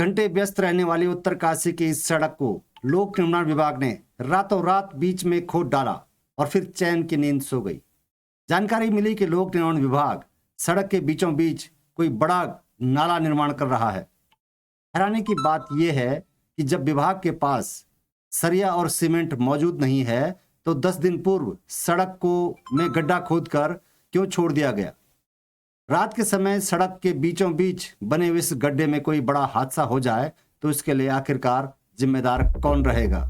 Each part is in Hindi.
घंटे व्यस्त रहने वाली उत्तरकाशी की इस सड़क को लोक निर्माण विभाग ने रातों रात बीच में खोद डाला और फिर चैन की नींद सो गई। जानकारी मिली कि लोक निर्माण विभाग सड़क के बीचों बीच कोई बड़ा नाला निर्माण कर रहा है। हैरानी की बात यह है कि जब विभाग के पास सरिया और सीमेंट मौजूद नहीं है तो 10 दिन पूर्व सड़क को में गड्ढा खोदकर क्यों छोड़ दिया गया। रात के समय सड़क के बीचों बीच बने हुए इस गड्ढे में कोई बड़ा हादसा हो जाए तो इसके लिए आखिरकार जिम्मेदार कौन रहेगा।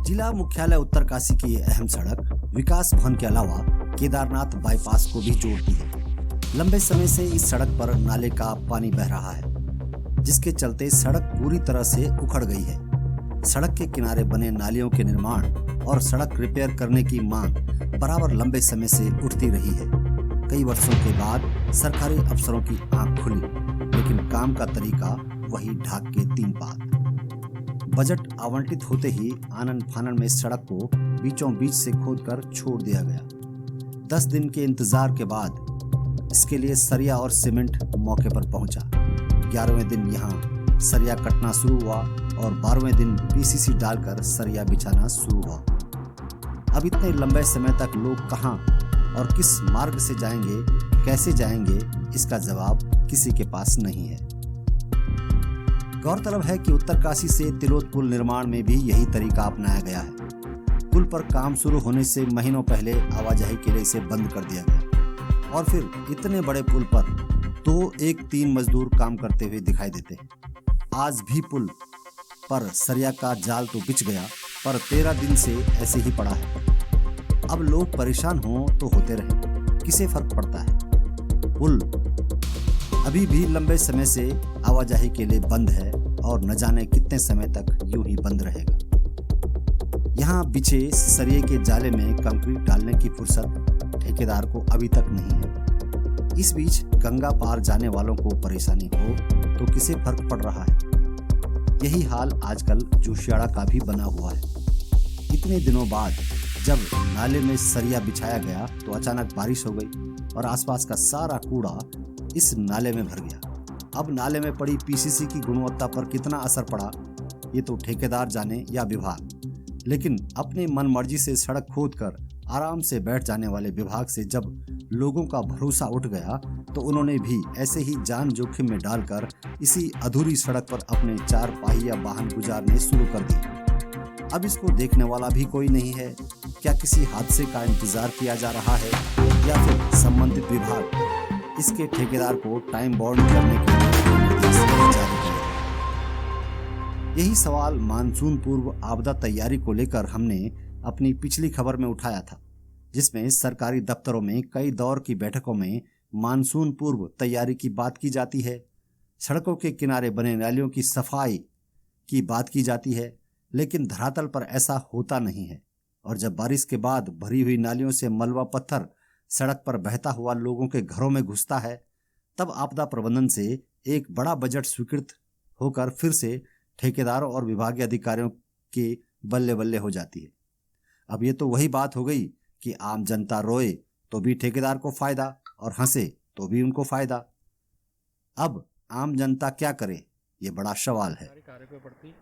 जिला मुख्यालय उत्तरकाशी की यह अहम सड़क विकास भवन के अलावा केदारनाथ बाईपास को भी जोड़ती है। लंबे समय से इस सड़क पर नाले का पानी बह रहा है, जिसके चलते सड़क पूरी तरह से उखड़ गई है। सड़क के किनारे बने नालियों के निर्माण और सड़क रिपेयर करने की मांग बराबर लंबे समय से उठती रही है। कई वर्षों के बाद सरकारी अफसरों की आंख खुली, लेकिन काम का तरीका वही ढाक के 3 पात। बजट आवंटित होते ही आनन फानन में सड़क को बीचों बीच से खोदकर छोड़ दिया गया। 10 दिन के इंतजार के बाद इसके लिए सरिया और सीमेंट मौके पर पहुंचा। 11वें दिन यहाँ सरिया कटना शुरू हुआ और 12वें दिन पीसीसी डालकर सरिया बिछाना शुरू हुआ। अब इतने लंबे समय तक लोग कहां और किस मार्ग से जाएंगे, कैसे जाएंगे, इसका जवाब किसी के पास नहीं है। गौरतलब है कि उत्तरकाशी से तिलोत पुल निर्माण में भी यही तरीका अपनाया गया है। पुल पर काम शुरू होने से महीनों पहले आवाजाही के लिए इसे बंद कर दिया गया और फिर इतने बड़े पुल पर 2-3 मजदूर काम करते हुए दिखाई देते हैं। आज भी पुल पर सरिया का जाल तो बिछ गया, पर 13 दिन से ऐसे ही पड़ा है। अब लोग परेशान हों तो होते रहे, किसे फर्क पड़ता है। पुल अभी भी लंबे समय से आवाजाही के लिए बंद है और न जाने कितने समय तक यूं ही बंद रहेगा। यहाँ बिछे सरिये के जाले में कंक्रीट डालने की फुर्सत ठेकेदार को अभी तक नहीं है। इस बीच गंगा पार जाने वालों को परेशानी हो तो किसे फर्क पड़ रहा है। यही हाल आजकल जोशियाड़ा का भी बना हुआ है। इतने दिनों बाद जब नाले में सरिया बिछाया गया तो अचानक बारिश हो गई और आसपास का सारा कूड़ा इस नाले में भर गया। अब नाले में पड़ी पीसीसी की गुणवत्ता पर कितना असर पड़ा ये तो ठेकेदार जाने या विभाग, लेकिन अपनी मनमर्जी से सड़क खोदकर आराम से बैठ जाने वाले विभाग से जब लोगों का भरोसा उठ गया तो उन्होंने भी ऐसे ही जान जोखिम में डालकर इसी अधूरी सड़क पर अपने 4 पहिया वाहन गुजारने शुरू कर दिए। अब इसको देखने वाला भी कोई नहीं है। क्या किसी हादसे का इंतजार किया जा रहा है या फिर संबंधित विभाग इसके ठेकेदार को टाइम बाउंड करने के लिए निर्देश जारी करेगा? यही सवाल मानसून पूर्व आपदा तैयारी को लेकर हमने अपनी पिछली खबर में उठाया था, जिसमें सरकारी दफ्तरों में कई दौर की बैठकों में मानसून पूर्व तैयारी की बात की जाती है। सड़कों के किनारे बने नालियों की सफाई की बात की जाती है, लेकिन धरातल पर ऐसा होता नहीं है। और जब बारिश के बाद भरी हुई नालियों से मलबा पत्थर सड़क पर बहता हुआ लोगों के घरों में घुसता है, तब आपदा प्रबंधन से एक बड़ा बजट स्वीकृत होकर फिर से ठेकेदारों और विभागीय अधिकारियों के बल्ले बल्ले हो जाती है। अब ये तो वही बात हो गई कि आम जनता रोए तो भी ठेकेदार को फायदा और हंसे तो भी उनको फायदा। अब आम जनता क्या करे, ये बड़ा सवाल है। कार्य के प्रति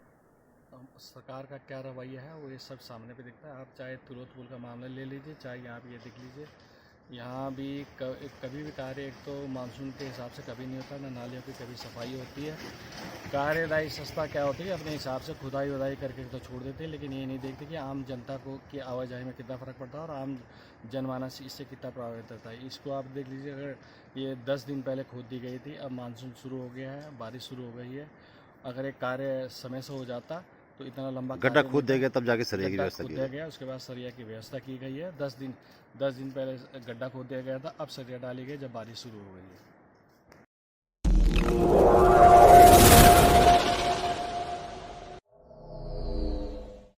सरकार का क्या रवैया है वो ये सब सामने पे दिखता है। आप चाहे तिलोत पुल का मामला ले लीजिए, चाहे यहाँ पे ये देख लीजिए, यहाँ भी कभी भी कार्य एक तो मानसून के हिसाब से कभी नहीं होता, ना नालियों की कभी सफाई होती है। कार्यदायी संस्था क्या होती है अपने हिसाब से खुदाई वदाई करके तो छोड़ देते हैं, लेकिन ये नहीं देखते कि आम जनता को की आवाजाही में कितना फ़र्क पड़ता है और आम जनमानस इससे कितना प्रभावित होता है। इसको आप देख लीजिए, अगर ये 10 दिन पहले खोद दी गई थी, अब मानसून शुरू हो गया है, बारिश शुरू हो गई है। अगर एक कार्य समय से हो जाता तो इतना लंबा गड्ढा खोद देगा तब जाके सरिया की व्यवस्था की गया, उसके बाद सरिया की व्यवस्था की गई है। 10 दिन पहले गड्ढा खोद दिया गया था, अब सरिया डाली गई जब बारिश शुरू हो गई है।